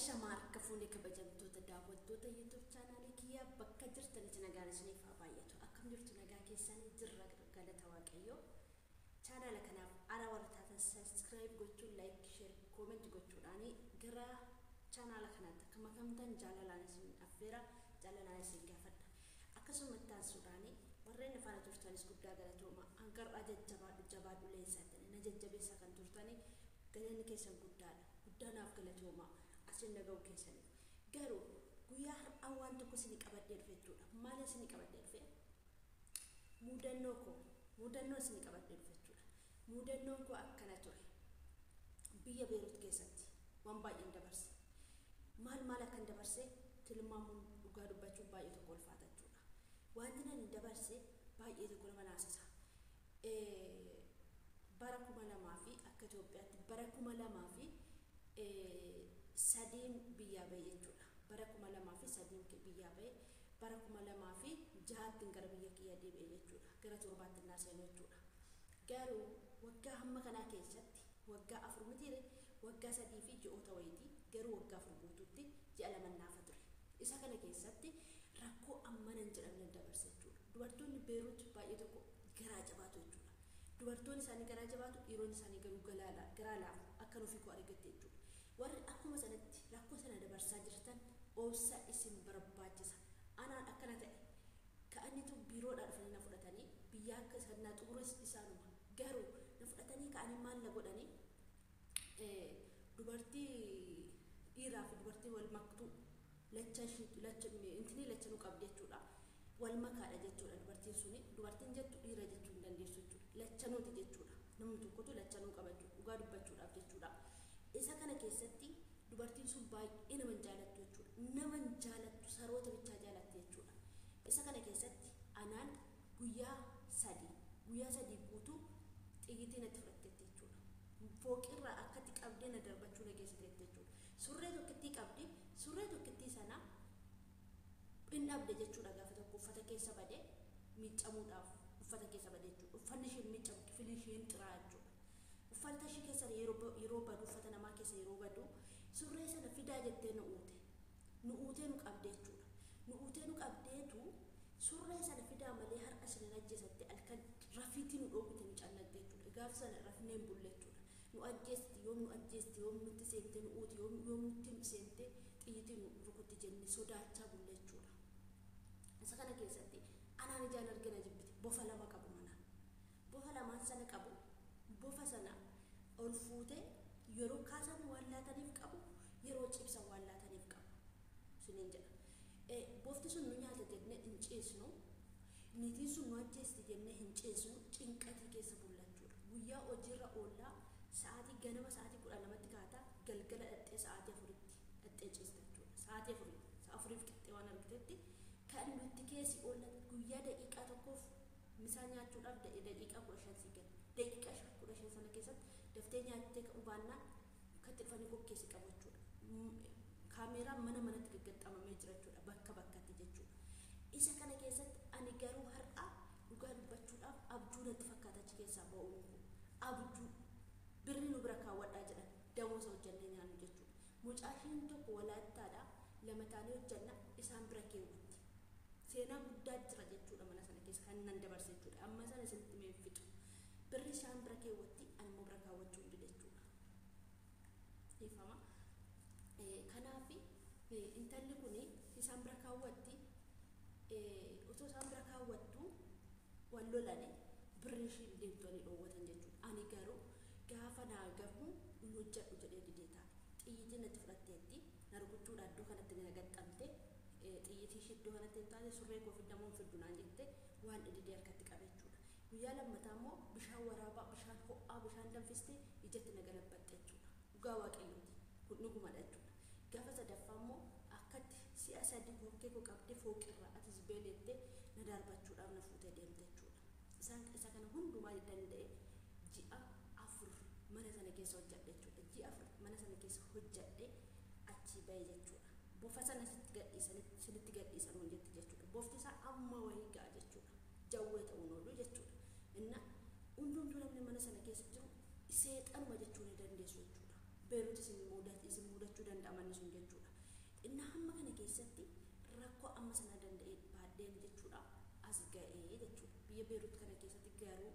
Shamarra akka fuullee kabajamtoota daawwattoota YouTube chaanaalii kiyyaa bakka jirtanitti nagaan isiniif haa baay'atu. Akkam jirtu nagaa keessanii jirra galata Waaqayyoo. Chaanaala kanaaf ara warra taatan subscribe gochuun like share comment gochuudhaan gara chaanaala kanaatti akka makamtan jaalalaan isin affeera jaalalaan isin gaafadha. Akkasuma taasisuudhaan warreen faana turtanis guddaa galatooma hanqarraa jajjabaadhu leensaatti na jajjabeessaa kan turtanii galanni keessan guddaadha. Guddanaaf galatooma. Asin nagau keessan garuu guyyaa har'aa waan tokko isin qabadhee dhufeetudha. Maal isin qabadhee dhufe? Mudannoo isin qabadhee dhufeetudha. Mudannoon koo akkana ture. Biyya Beirut keessatti waan baay'een dabarse. Maal akkan dabarse tilmaamuun dhugaa dubbachuun baay'ee tokko ulfaatachuudha. Wanti nan dabarse baay'ee tokko nama naasisa. Bara 2000 fi akka Itoophiyaatti bara 2000 fi sadeen biyyaa ba'e jechuudha. Bara 2000 fi sadeen biyyaa ba'e bara 2000 fi jahaatti gara biyya kiyya deebi'e jechuudha. Gara torbaatti naaseen jechuudha. Garuu waggaa hamma kanaa keessatti waggaa 4 mitiire waggaa 3 fi ji'oota wayitii garuu waggaa 4 guutuutti ji'a 2 naafa ture. Isa kana keessatti rakkoo ammanan jedhamne dabarse jechuudha. Dubartoonni Beirut baay'ee tokko garaa jabaatu jechuudha. Dubartoonni isaanii garaa jabaatu dhiironni isaanii garuu garaa laafu akka nuuf koo argatte jechuudha. Warri akkuma sanatti rakkoo sana dabarsaa jirtan obsa isin barbaachisa. Anaan akkana ta'e ka'aniitu biiroodhaa dhufanii na fudhatanii biyya akka sanaa xumuras isaanuma garuu na fudhatanii ka'anii maal na godhanii dubartii dhiiraa fi dubartii wal maktuu lachanuu qabdi jechuudha. Wal makaadha jechuudha dubartiin suni dubartiin jettu dhiira jechuu hin dandeessu jechuudha. Lachanuuti jechuudha. Namni tokkotu lachanuu qaba jechuudha. Dhugaa dubbachuudhaaf jechuudha. Isa kana keessatti dubartiin sun baay'ee nama jaalattu jechuudha. Nama jaalattu saroota bichaa jaalatte jechuudha. Isa kana keessatti anaan guyyaa sadii guutuu xiyyitii natti fudhatteetti jechuudha. Fooqirraa akkatti qabdee na darbachuu na geessiteetti jechuudha. Surree tokkittii qabdi surree tokkittii sana hin dhabde jechuudha. Gaafa tokko uffata keessa badee miiccamuudhaaf uffata keessa badee jechuudha. Uffanni isheen miiccamu kifilii isheen xiraa jechuudha. Uffata ishee keessa yeroo badu uffata namaa keessa yeroo badu surree sana fidaa jettee nu uutee nu qabdee jechuudha. Nu uutee nu qabdeetu surree sana fidaa malee har'a isin ajjeesatte alkan rafiitii nu dhoowwite nu cannaqxe jechuudha. Gaafa sana rafneen bulle jechuudha. Nu ajjeesti yoom nutti seente nu uuti yoom nutti seente xiyyitii nu rukutti jenne sodaachaa bulle jechuudha. Isa kana keessatti anaan ijaan argina jibbite bofa lama qabu manaa. Bofa lamaan sana qabu. Bofa sana ol fuutee yeroo kaasan waan laataniif qabu yeroo cibsan waan laataniif qabu suniin jedha. Bofti sun nu nyaata jennee hin ciisnu niitiin sun nu ajjeesti jennee hin ciisnu cinqatii keessa bullachuudha. Guyyaa hojiirra oollaa sa'aatii ganama sa'aatii 12tti kaataa galgala dhaxxee sa'aatii 4tti dhaxxee ciista jechuudha. Sa'aatii 4 qixxee waan argitetti kan nuti keessi oolan guyyaa daqiiqaa tokkoof misaa nyaachuudhaaf daqiiqaa 15 si kenna. Daqiiqaa 15 sana keessatti daftee nyaattee ka'uu baannaan kan xiffanii kokkeessi qabu jechuudha. Kaameeraan manatti gaggaxxamamee jira jechuudha bakka bakkatti jechuudha. Isa kana keessatti ani garuu har'a dhugaa dubbachuudhaaf abjuu natti fakkaata achi keessaa ba'uun kun abjuu birri nu bira kaawwadhaa jedhan damoosa hojjannee nyaannu jechuudha. Mucaashiin tokko walaattaadha lama taanee hojjanna isaan bira keewwatti. Seenaa guddaa jira jechuudha mana sana keessa kan nan dabarse jechuudha. Amma sana isinitti mee fixu. Birri isaan bira keewwatti ani immoo bira kaawwachuu hin jechuudha. Ifama. Kanaaf intalli kun isaan bira kaawwatti otoo isaan bira kaawwattu wal lolanii birri ishii deemtanii dhoowwatan jechuudha. Ani garuu gaafa naa gahu hin hojjedhu jedhee didee taa'e. Xiyyitii natti fudhatteetti na rukuchuudhaan iddoo kanatti na gaxxamte xiyyitii ishee iddoo kanatti hin taane surree koo fiddamuun fiddu naan jette waan didee harkatti qabe jechuudha. Guyyaa lammataa immoo bishaan waraabaa bishaan ho'aa bishaan danfistee ijatti na galabbatte jechuudha. Dhugaa Waaqayyooti kun dhugumadha jechuudha. Gaafa sadaffaa immoo akkatti si'a 3 bokkee koo qabdee fooqirraa atis beeleettee na darbachuudhaaf na fuutee deemte jechuudha. Isa kana hundumaa danda'e ji'a 4 mana sana keessa hojjedhe jechuudha. Ji'a 4 mana sana keessa hojjedhe achi ba'e jechuudha. Bofa sana sinitti gadhiisan hojjetti jechuudha. Bofti isaa amma wayii ga'a jechuudha. Jawwee ta'uun oolu jechuudha. Inna hundumtuu namni mana sana keessa jiru seexanuma jechuu ni dandeessu jechuudha. beeruuti isin mudachuu danda'a manni sun jechuudha. Innaa hamma kana keessatti rakkoo amma sana danda'e baadheen jechuudha as ga'ee jechuudha. Biyya beeruut kana keessatti garuu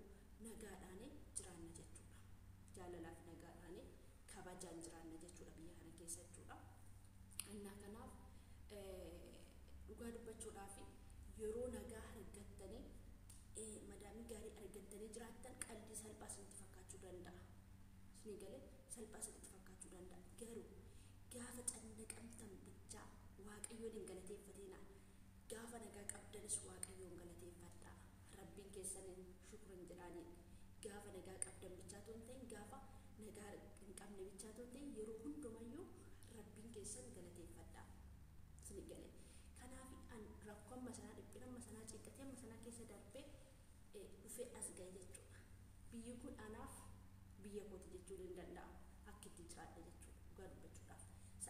nagaadhaan jiraanna jechuudha. Jaalalaa fi nagaadhaan kabajaan jiraanna jechuudha biyya kana keessa jechuudha. Innaa kanaaf dhugaa dubbachuudhaaf yeroo nagaa argattanii madaamii gaarii argattanii jiraattan qalbii salphaa isinitti fakkaachuu danda'a. Isinii galee salphaa isinitti fakkaachuu danda'a. Garuu gaafa cannaqamtan bichaa waaqayyoon hin galateeffatinaa. Gaafa nagaa qabdanis waaqayyoon galateeffadhaa. Rabbiin keessaniin shukran jedhaanii. Gaafa nagaa qabdan bichaa ta'uu hin ta'in gaafa nagaa hin qabne bichaa ta'uu hin ta'in yeroo hundumayyuu rabbiin keessan galateeffadhaa. Isinii galee. Kanaaf rakkoo amma sanaa dhiphina amma sanaa cinqatee amma sanaa keessa darbee dhufee as ga'e jechuudha. Biyyi kun anaaf biyya kooti jechuun hin danda'amu. Akka itti jiraadha jechuudha. Dhugaa dubbachuudhaaf.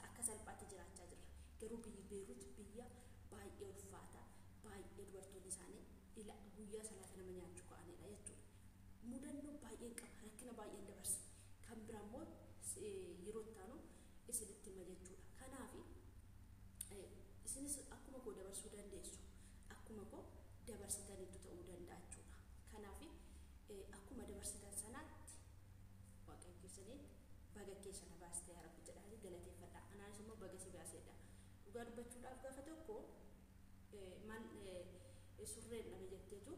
Akka salphaatti jiraachaa jirra. Garuu biyyi Beeruut biyya baay'ee ulfaataa, baay'ee dubartoonni isaanii guyyaa salaata nama nyaachuu ka'anidha jechuudha. Mudannoo baay'een qaba, rakkina baay'een dabarsa. Kan biraa immoo yeroo itti aanu isinitti hima jechuudha. Kanaaf isinis akkuma koo dabarsuu dandeessu. Akkuma koo dabarsitaniitu ta'uu danda'a jechuudha. Kanaaf akkuma dabarsitan sanaatti waaqayyo keessaniin baga keessa na baastee yaa Rabbi jedhanii galateeffadha. Anaanis immoo baga si baasedha. Dhugaa dubbachuudhaaf gaafa tokko surreen dhabe jetteetu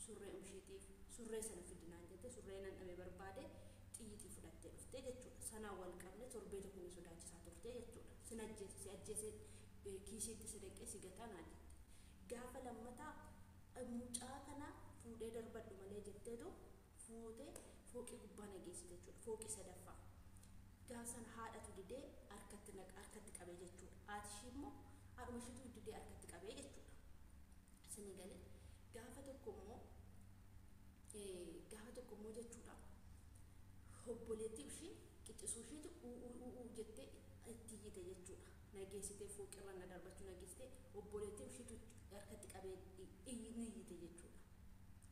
surree umshiitiif surree sana fidinaan jette surree nan dhabe barbaade xiyyitii fudhattee dhuftee jechuudha. Sanaan wal qabne torbee tokko ni sodaachisaa turte jechuudha. Si ajjeesee kiisiitti si deqqee si gataa naa jette. Gaafa lammataa mucaa kana fuudhee darbadhu malee jetteetu fuutee fooqii gubbaa nageessite jechuudha. Fooqii sadaffaa. Gaafa sana haadhatu didee harkatti qabee jechuudha. Haati ishii immoo haadhuma ishiitu didee harkatti qabee jechuudha. Isinii galee gaafa tokko immoo jechuudha. Obboleettii ishii qixxisuu ishiitu jettee itti iyyite jechuudha. Nageessitee fooqirra na darbachuu nageessitee obboleettii ishiitu harkatti qabee ni iyyite jechuudha.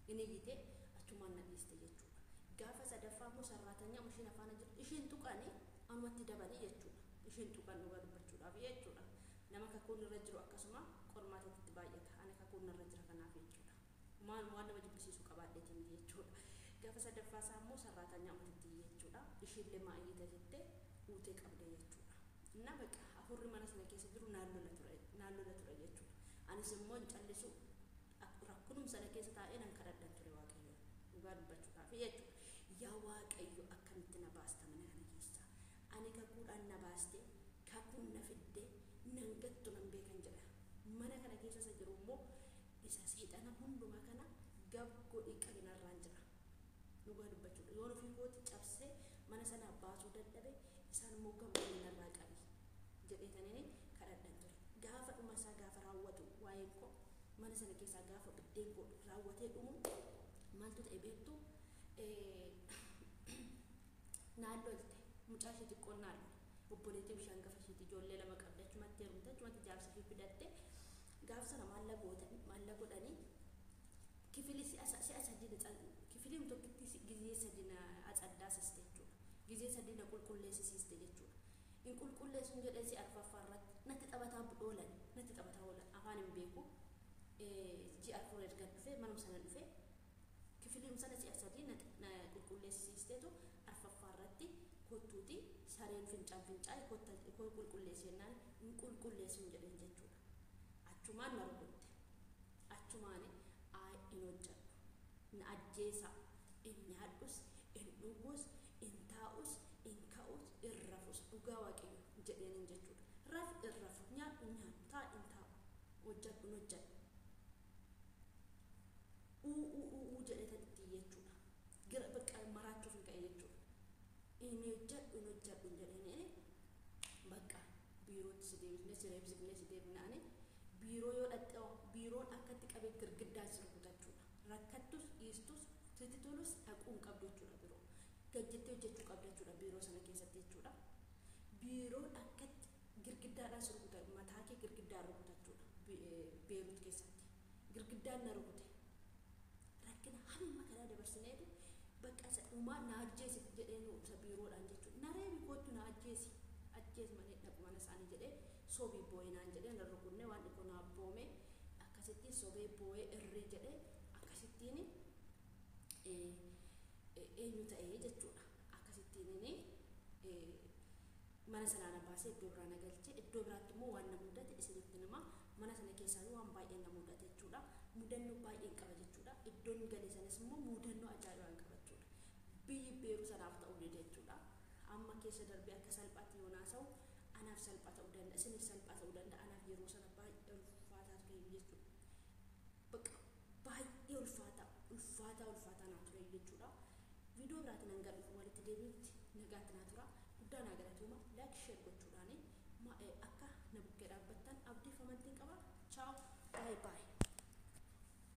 Inni iyyitee achumaan nageessite jechuudha. Gaafa sadaffaa immoo sarraatanyaa ishiin afaan jirtu ishiin tuqanii amatti dabalee jechuudha. Ishiin tuqan dhugaa dubbachuudhaaf jechuudha. Nama kakuun irra jiru akkasuma qormaatatti baay'ata. Ani kakuun irra jira kanaaf jechuudha. Waan nama jibbisiisu qabaadheetiin jechuudha. Gaafa sadaffaa isaa immoo sarraatanyaa amatti jechuudha. Ishiillee maayyita jettee uutee qabdee jechuudha. Inna baqa afurri mana sana keessa jiru naannola ture jechuudha. Anis immoo hin callisu rakkunum sana keessa taa'ee nan kadhadhan ture waaqayyoon. Dhugaa dubbachuudhaaf jechuudha. Yaa waaqayyo akkamitti na baasta mana kana keessaa. Ani kakuudhaan na baaste kakuun na fiddee nan gattu nan beekan jedha. Mana kana keessa isa jiru immoo isa seexana hundumaa kana gab godhii qabinarraan jira. Dhugaa dubbachuudha. Yoon ofii kooti cabsee mana sana baasuu dadhabe isaan immoo gammadanii narraa qabi jedheetaniin kadhadhan ture. Gaafa dhuma isaa gaafa raawwatu waa'een koo mana sana keessaa gaafa biddeen godhu raawwatee dhumu maaltu ta'e beektu naallolte mucaa ishee xiqqoon naallolte obboleettii bishaan gafa isheetti ijoollee lama qabdi achumatti heerumte achumatti jaarsa ishee fidatte gaafa sana maalla godhanii kifilii kifiliin tokkitti gizee sadina atsaddaasiste jechuudha. Gizee sadina qulqulleessisiiste jechuudha. In qulqulleessuun jedhee si arfaffaarratti natti taphataa oolan afaan hin beeku ji'a afur erga dhufee manum sana dhufee kifiliin sana si'a sadii na qulqulleessisiisteetu arfaffaarratti kottuuti sareen fincaa'e koo qulqulleessennaan hin qulqulleessuun jedheen jechuudha. Achumaan na rukutte. Achumaan hin hojjedhu. Na ajjeesa. In nyaadhus, in dhugus, in taa'us, in ka'us, in rafus. Dhugaa waaqayyo jedheen jechuudha. Rafu in rafu, nyaadhu taa'u in taa'u. Hojjedhu in hojjedhu. Jedheetan itti jechuudha. Gira bakka maraachuuf hin ka'e jechuudha. In hojjedhu jedheen bakka biirootti si deebisnee biiroo yoo dhaqxee biiroon akkatti qabee girgiddaan si rukutachuudha. Rakkattus dhiistus sitti tolus dhaquun qabdu jechuudha biroo. Gajjettee hojjechuu qabdu jechuudha biiroo sana keessatti jechuudha. Biiroon akkatti girgiddaadhaan si rukuta mataa kee girgiddaan rukutachuudha Beeruut keessatti. Girgiddaan na rukute. Rakkina hamma kanaa dabarsineetu bakka isa dhumaa na ajjeesiti jedhee nu ibsa biiroodhaan jechuudha. Nareebi kootu na ajjeesi ajjeesi malee dhaqu mana isaanii jedhee sobii boo'inaan jedhee narra kunne waan dhikoo naaf boome akkasittiin sobee boo'ee irrii jedhee akkasittiin eenyu ta'ee jechuudha. Akkasittiin mana sanaa na baasee iddoo biraa na galche. Iddoo biraatti immoo waan na mudate isinitti nama mana sana keessaa waan baay'ee na mudate jechuudha. Mudannoo baay'ee qaba jechuudha. Iddoon galee sanas immoo mudannoo ajaa'ibaan qaba jechuudha. Biyyi beeru sanaaf ta'uu dide jechuudha. Amma keessa darbee akka salphaatti yoo naasa'u anaaf salphaa ta'uu danda'a, isinis salphaa ta'uu danda'a. Anaaf yeroo sana baay'ee ulfaataa ture jechuudha. Bakka baay'ee ulfaataa naa ture jechuudha. Viidiyoo biraatiin hanga dhufu walitti deebi'utti nagaatti naa tura. Guddaa naa galatooma. Laayik sheer gochuudhaan akka na bukkee dhaabbattan abdii fi amantiin qaba. Ciao. Bye bye.